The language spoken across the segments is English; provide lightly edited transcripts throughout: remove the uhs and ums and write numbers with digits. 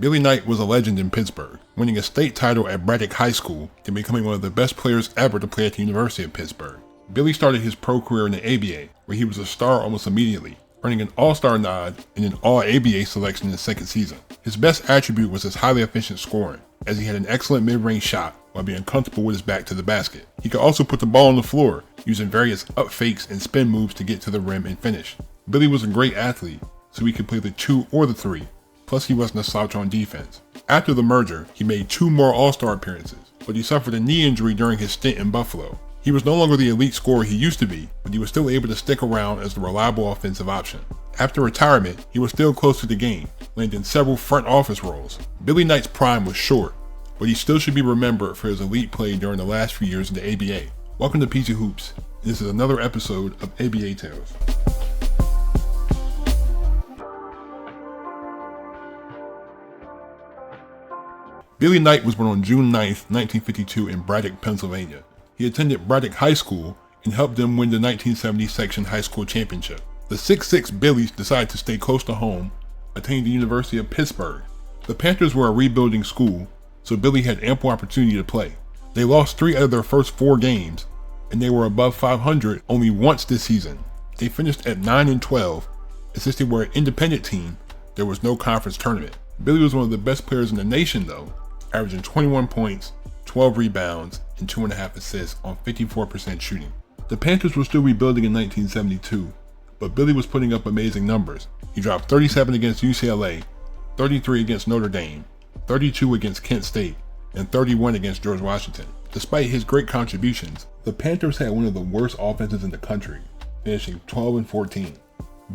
Billy Knight was a legend in Pittsburgh, winning a state title at Braddock High School and becoming one of the best players ever to play at the University of Pittsburgh. Billy started his pro career in the ABA, where he was a star almost immediately, earning an All-Star nod and an All-ABA selection in his second season. His best attribute was his highly efficient scoring, as he had an excellent mid-range shot while being comfortable with his back to the basket. He could also put the ball on the floor, using various upfakes and spin moves to get to the rim and finish. Billy was a great athlete, so he could play the 2 or the 3, plus he wasn't a slouch on defense. After the merger, he made 2 more All-Star appearances, but he suffered a knee injury during his stint in Buffalo. He was no longer the elite scorer he used to be, but he was still able to stick around as the reliable offensive option. After retirement, he was still close to the game, landing several front office roles. Billy Knight's prime was short, but he still should be remembered for his elite play during the last few years in the ABA. Welcome to PG Hoops, and this is another episode of ABA Tales. Billy Knight was born on June 9, 1952 in Braddock, Pennsylvania. He attended Braddock High School and helped them win the 1970 section high school championship. The 6'6" Billies decided to stay close to home, attending the University of Pittsburgh. The Panthers were a rebuilding school, so Billy had ample opportunity to play. They lost 3 out of their first 4 games, and they were above 500 only once this season. They finished at 9-12, and since they were an independent team, there was no conference tournament. Billy was one of the best players in the nation though, averaging 21 points, 12 rebounds, and 2.5 assists on 54% shooting. The Panthers were still rebuilding in 1972, but Billy was putting up amazing numbers. He dropped 37 against UCLA, 33 against Notre Dame, 32 against Kent State, and 31 against George Washington. Despite his great contributions, the Panthers had one of the worst offenses in the country, finishing 12-14.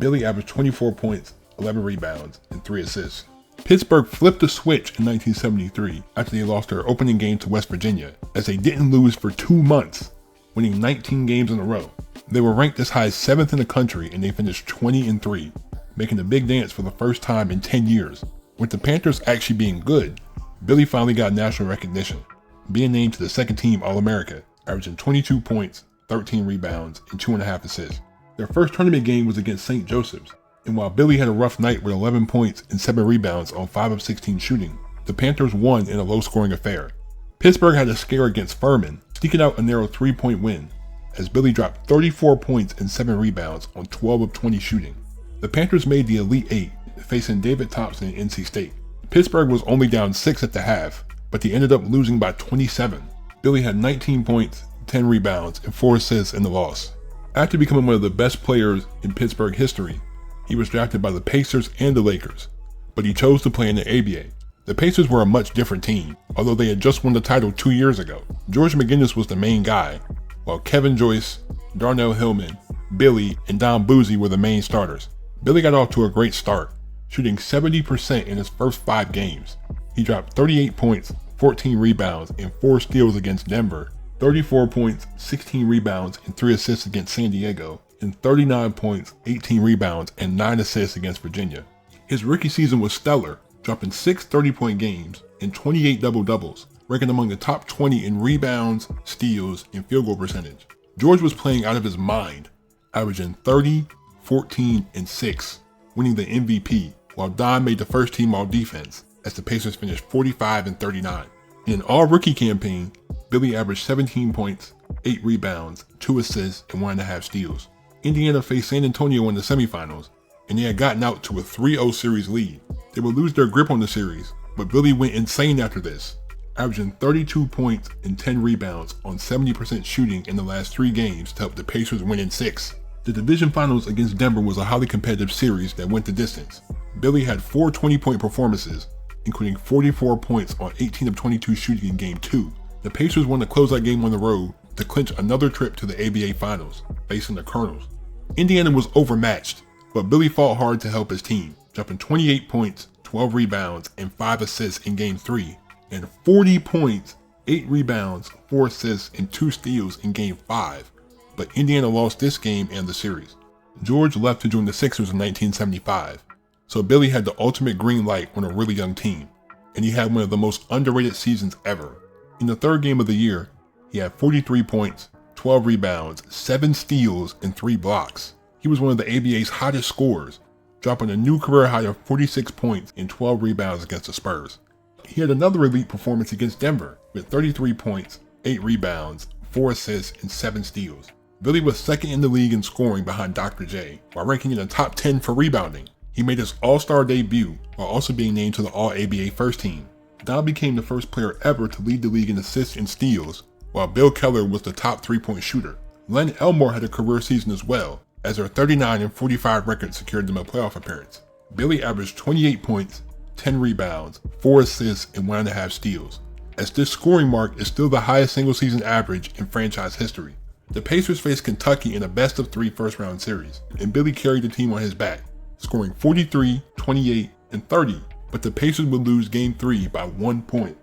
Billy averaged 24 points, 11 rebounds, and 3 assists. Pittsburgh flipped the switch in 1973 after they lost their opening game to West Virginia, as they didn't lose for 2 months, winning 19 games in a row. They were ranked as high as 7th in the country and they finished 20-3, making a big dance for the first time in 10 years. With the Panthers actually being good, Billy finally got national recognition, being named to the second team All-America, averaging 22 points, 13 rebounds, and 2.5 assists. Their first tournament game was against St. Joseph's, and while Billy had a rough night with 11 points and 7 rebounds on 5 of 16 shooting, the Panthers won in a low-scoring affair. Pittsburgh had a scare against Furman, sneaking out a narrow 3-point win, as Billy dropped 34 points and 7 rebounds on 12 of 20 shooting. The Panthers made the Elite 8, facing David Thompson and NC State. Pittsburgh was only down 6 at the half, but they ended up losing by 27. Billy had 19 points, 10 rebounds, and 4 assists in the loss. After becoming one of the best players in Pittsburgh history, he was drafted by the Pacers and the Lakers, but he chose to play in the ABA. The Pacers were a much different team, although they had just won the title 2 years ago. George McGinnis was the main guy, while Kevin Joyce, Darnell Hillman, Billy, and Don Boozy were the main starters. Billy got off to a great start, shooting 70% in his first 5 games. He dropped 38 points, 14 rebounds, and 4 steals against Denver, 34 points, 16 rebounds, and 3 assists against San Diego, and 39 points, 18 rebounds, and 9 assists against Virginia. His rookie season was stellar, dropping 6 30-point games and 28 double-doubles, ranking among the top 20 in rebounds, steals, and field goal percentage. George was playing out of his mind, averaging 30, 14, and 6, winning the MVP, while Don made the first team all-defense, as the Pacers finished 45-39. In an all-rookie campaign, Billy averaged 17 points, 8 rebounds, 2 assists, and 1.5 steals. Indiana faced San Antonio in the semifinals, and they had gotten out to a 3-0 series lead. They would lose their grip on the series, but Billy went insane after this, averaging 32 points and 10 rebounds on 70% shooting in the last 3 games to help the Pacers win in 6. The division finals against Denver was a highly competitive series that went the distance. Billy had 4 20-point performances, including 44 points on 18 of 22 shooting in Game 2. The Pacers won the closeout game on the road to clinch another trip to the ABA Finals, facing the Colonels. Indiana was overmatched, but Billy fought hard to help his team, dropping 28 points, 12 rebounds, and 5 assists in Game 3, and 40 points, 8 rebounds, 4 assists, and 2 steals in Game 5, but Indiana lost this game and the series. George left to join the Sixers in 1975, so Billy had the ultimate green light on a really young team, and he had one of the most underrated seasons ever. In the 3rd game of the year, he had 43 points, 12 rebounds, 7 steals, and 3 blocks. He was one of the ABA's hottest scorers, dropping a new career high of 46 points and 12 rebounds against the Spurs. He had another elite performance against Denver with 33 points, 8 rebounds, 4 assists, and 7 steals. Billy was second in the league in scoring behind Dr. J, while ranking in the top 10 for rebounding. He made his All-Star debut while also being named to the All-ABA first team. Don became the first player ever to lead the league in assists and steals, while Bill Keller was the top three-point shooter. Len Elmore had a career season as well, as their 39 and 45 record secured them a playoff appearance. Billy averaged 28 points, 10 rebounds, 4 assists, and 1.5 steals, as this scoring mark is still the highest single-season average in franchise history. The Pacers faced Kentucky in a best-of-3 first-round series, and Billy carried the team on his back, scoring 43, 28, and 30, but the Pacers would lose Game 3 by 1 point.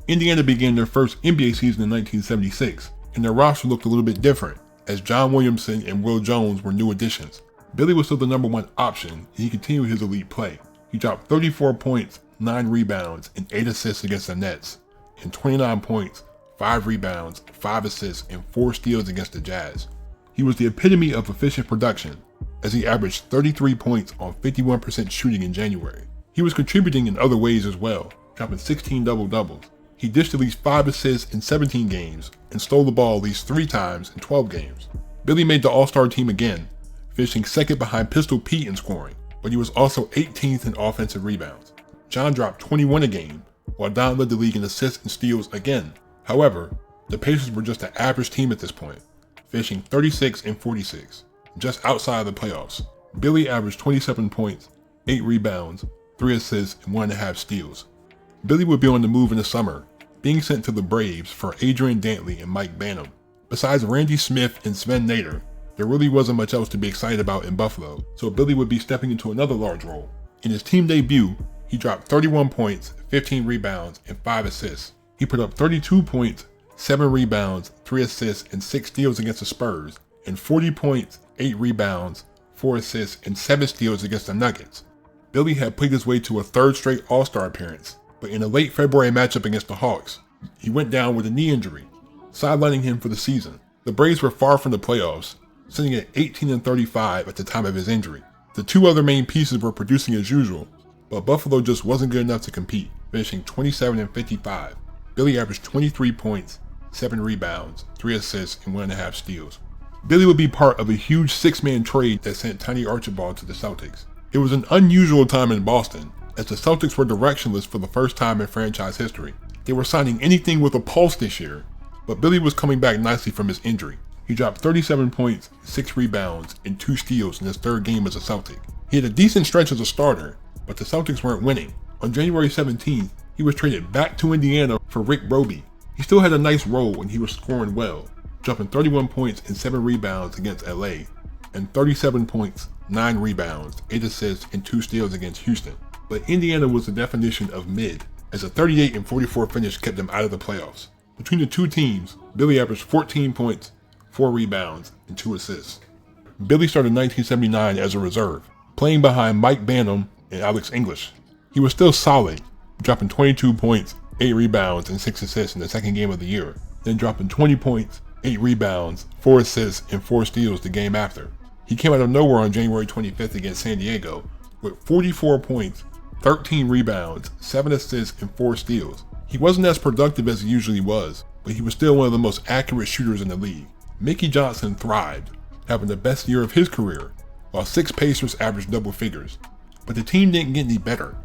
Indiana began their first NBA season in 1976, and their roster looked a little bit different, as John Williamson and Will Jones were new additions. Billy was still the number one option, and he continued his elite play. He dropped 34 points, 9 rebounds, and 8 assists against the Nets, and 29 points, 5 rebounds, 5 assists, and 4 steals against the Jazz. He was the epitome of efficient production, as he averaged 33 points on 51% shooting in January. He was contributing in other ways as well, dropping 16 double-doubles. He dished at least 5 assists in 17 games, and stole the ball at least 3 times in 12 games. Billy made the All-Star team again, finishing second behind Pistol Pete in scoring, but he was also 18th in offensive rebounds. John dropped 21 a game, while Don led the league in assists and steals again. However, the Pacers were just an average team at this point, finishing 36 and 46, just outside of the playoffs. Billy averaged 27 points, 8 rebounds, 3 assists, and 1.5 steals. Billy would be on the move in the summer, being sent to the Braves for Adrian Dantley and Mike Bannum. Besides Randy Smith and Sven Nader, there really wasn't much else to be excited about in Buffalo, so Billy would be stepping into another large role. In his team debut, he dropped 31 points, 15 rebounds, and 5 assists. He put up 32 points, 7 rebounds, 3 assists, and 6 steals against the Spurs, and 40 points, 8 rebounds, 4 assists, and 7 steals against the Nuggets. Billy had played his way to a third straight All-Star appearance, but in a late February matchup against the Hawks, he went down with a knee injury, sidelining him for the season. The Braves were far from the playoffs, sitting at 18 and 35 at the time of his injury. The two other main pieces were producing as usual, but Buffalo just wasn't good enough to compete, finishing 27 and 55. Billy averaged 23 points, 7 rebounds, 3 assists, and 1.5 steals. Billy would be part of a huge 6-man trade that sent Tiny Archibald to the Celtics. It was an unusual time in Boston, as the Celtics were directionless for the first time in franchise history. They were signing anything with a pulse this year, but Billy was coming back nicely from his injury. He dropped 37 points, 6 rebounds, and 2 steals in his third game as a Celtic. He had a decent stretch as a starter, but the Celtics weren't winning. On January 17th, he was traded back to Indiana for Rick Roby. He still had a nice role and he was scoring well, dropping 31 points and 7 rebounds against LA, and 37 points, 9 rebounds, 8 assists, and 2 steals against Houston. But Indiana was the definition of mid, as a 38 and 44 finish kept them out of the playoffs. Between the two teams, Billy averaged 14 points, 4 rebounds, and 2 assists. Billy started 1979 as a reserve, playing behind Mike Bannum and Alex English. He was still solid, dropping 22 points, 8 rebounds, and 6 assists in the second game of the year, then dropping 20 points, 8 rebounds, 4 assists, and 4 steals the game after. He came out of nowhere on January 25th against San Diego with 44 points, 13 rebounds, 7 assists, and 4 steals. He wasn't as productive as he usually was, but he was still one of the most accurate shooters in the league. Mickey Johnson thrived, having the best year of his career, while 6 Pacers averaged double figures. But the team didn't get any better,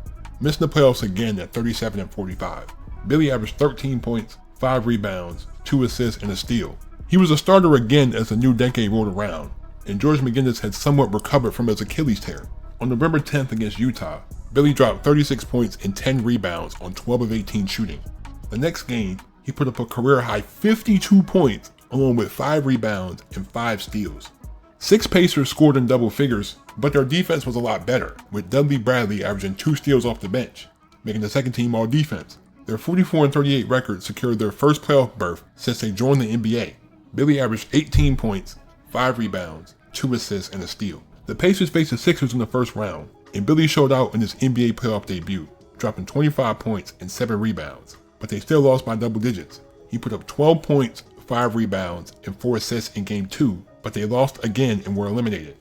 missing the playoffs again at 37 and 45. Billy averaged 13 points, 5 rebounds, 2 assists, and a steal. He was a starter again as the new decade rolled around, and George McGinnis had somewhat recovered from his Achilles tear. On November 10th against Utah, Billy dropped 36 points and 10 rebounds on 12 of 18 shooting. The next game, he put up a career-high 52 points, along with 5 rebounds and 5 steals. 6 Pacers scored in double figures, but their defense was a lot better, with Dudley Bradley averaging 2 steals off the bench, making the second team all defense. Their 44 and 38 record secured their first playoff berth since they joined the NBA. Billy averaged 18 points, 5 rebounds, 2 assists, and a steal. The Pacers faced the Sixers in the first round, and Billy showed out in his NBA playoff debut, dropping 25 points and 7 rebounds, but they still lost by double digits. He put up 12 points, 5 rebounds, and 4 assists in Game 2, but they lost again and were eliminated.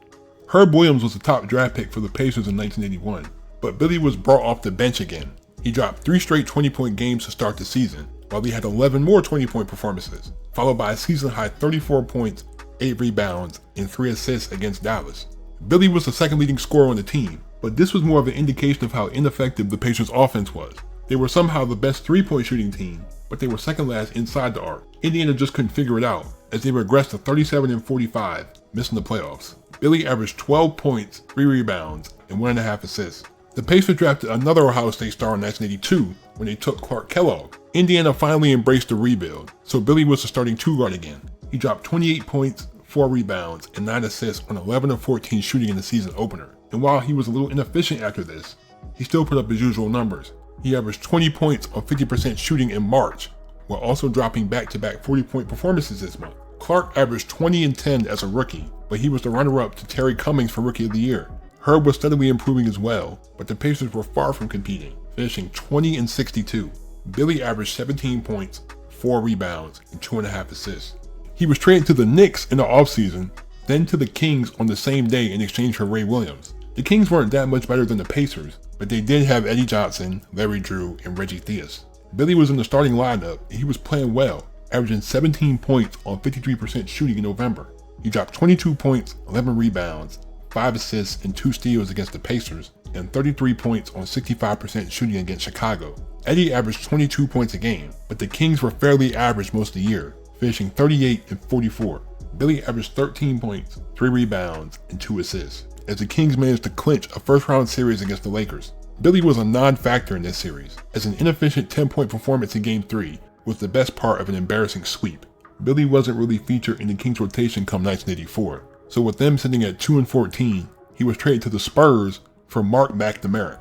Herb Williams was the top draft pick for the Pacers in 1981, but Billy was brought off the bench again. He dropped 3 straight 20-point games to start the season, while he had 11 more 20-point performances, followed by a season-high 34 points, 8 rebounds, and 3 assists against Dallas. Billy was the second leading scorer on the team, but this was more of an indication of how ineffective the Pacers' offense was. They were somehow the best 3-point shooting team, but they were second last inside the arc. Indiana just couldn't figure it out, as they regressed to 37-45, missing the playoffs. Billy averaged 12 points, 3 rebounds, and 1.5 assists. The Pacers drafted another Ohio State star in 1982 when they took Clark Kellogg. Indiana finally embraced the rebuild, so Billy was the starting 2-guard again. He dropped 28 points, 4 rebounds, and 9 assists on 11 of 14 shooting in the season opener. And while he was a little inefficient after this, he still put up his usual numbers. He averaged 20 points on 50% shooting in March, while also dropping back-to-back 40-point performances this month. Clark averaged 20 and 10 as a rookie, but he was the runner-up to Terry Cummings for Rookie of the Year. Herb was steadily improving as well, but the Pacers were far from competing, finishing 20 and 62. Billy averaged 17 points, 4 rebounds, and 2.5 assists. He was traded to the Knicks in the offseason, then to the Kings on the same day in exchange for Ray Williams. The Kings weren't that much better than the Pacers, but they did have Eddie Johnson, Larry Drew, and Reggie Theus. Billy was in the starting lineup, and he was playing well, averaging 17 points on 53% shooting in November. He dropped 22 points, 11 rebounds, 5 assists, and 2 steals against the Pacers, and 33 points on 65% shooting against Chicago. Eddie averaged 22 points a game, but the Kings were fairly average most of the year, finishing 38 and 44. Billy averaged 13 points, 3 rebounds, and 2 assists, as the Kings managed to clinch a first-round series against the Lakers. Billy was a non-factor in this series, as an inefficient 10-point performance in Game 3 was the best part of an embarrassing sweep. Billy wasn't really featured in the Kings rotation come 1984, so with them sitting at 2-14, he was traded to the Spurs for Mark McNamara.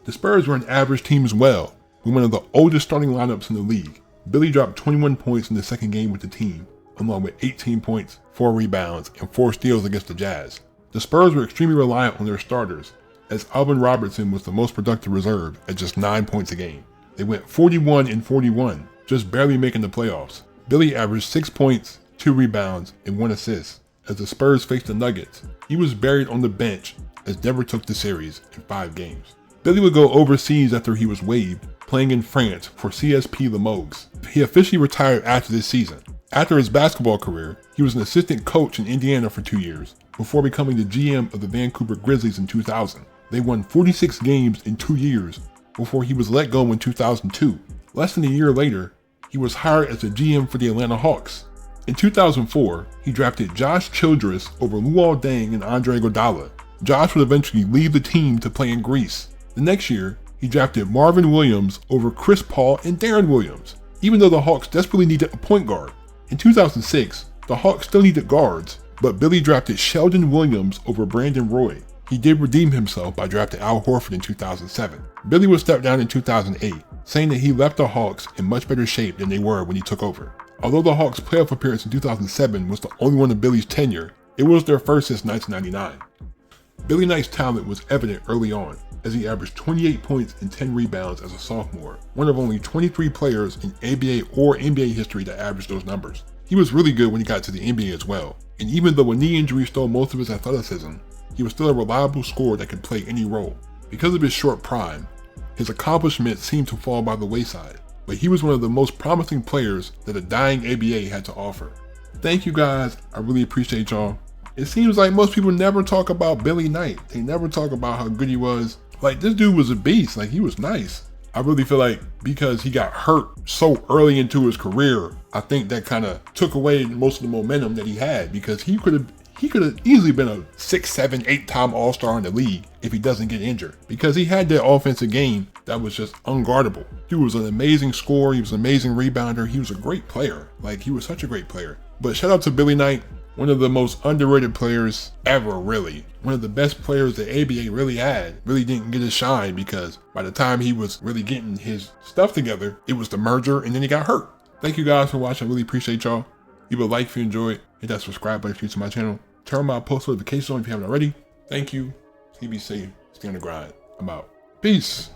The Spurs were an average team as well, with one of the oldest starting lineups in the league. Billy dropped 21 points in the second game with the team, along with 18 points, 4 rebounds, and 4 steals against the Jazz. The Spurs were extremely reliant on their starters, as Alvin Robertson was the most productive reserve at just 9 points a game. They went 41 and 41, just barely making the playoffs. Billy averaged 6 points, 2 rebounds, and 1 assist as the Spurs faced the Nuggets. He was buried on the bench as Denver took the series in 5 games. Billy would go overseas after he was waived, playing in France for CSP Limoges. He officially retired after this season. After his basketball career, he was an assistant coach in Indiana for 2 years, before becoming the GM of the Vancouver Grizzlies in 2000. They won 46 games in 2 years before he was let go in 2002. Less than a year later, he was hired as the GM for the Atlanta Hawks. In 2004, he drafted Josh Childress over Luol Deng and Andre Iguodala. Josh would eventually leave the team to play in Greece. The next year, he drafted Marvin Williams over Chris Paul and Darren Williams, even though the Hawks desperately needed a point guard. In 2006, the Hawks still needed guards, but Billy drafted Sheldon Williams over Brandon Roy. He did redeem himself by drafting Al Horford in 2007. Billy would step down in 2008, saying that he left the Hawks in much better shape than they were when he took over. Although the Hawks' playoff appearance in 2007 was the only one of Billy's tenure, it was their first since 1999. Billy Knight's talent was evident early on, as he averaged 28 points and 10 rebounds as a sophomore, one of only 23 players in ABA or NBA history that averaged those numbers. He was really good when he got to the NBA as well, and even though a knee injury stole most of his athleticism, he was still a reliable scorer that could play any role. Because of his short prime, his accomplishments seemed to fall by the wayside, but he was one of the most promising players that a dying ABA had to offer. Thank you guys, I really appreciate y'all. It seems like most people never talk about Billy Knight. They never talk about how good he was. Like, this dude was a beast, like he was nice. I really feel like because he got hurt so early into his career, I think that kind of took away most of the momentum that he had, because he could have easily been a 6, 7, 8-time All-Star in the league if he doesn't get injured, because he had that offensive game that was just unguardable. Dude was an amazing scorer. He was an amazing rebounder. He was a great player. Like, he was such a great player. But shout out to Billy Knight, one of the most underrated players ever, really. One of the best players that ABA really had. Really didn't get his shine because by the time he was really getting his stuff together, it was the merger and then he got hurt. Thank you guys for watching. I really appreciate y'all. Leave a like if you enjoyed. Hit that subscribe button if you're new to my channel. Turn on my post notifications on if you haven't already. Thank you. Be safe. Stay on the grind. I'm out. Peace.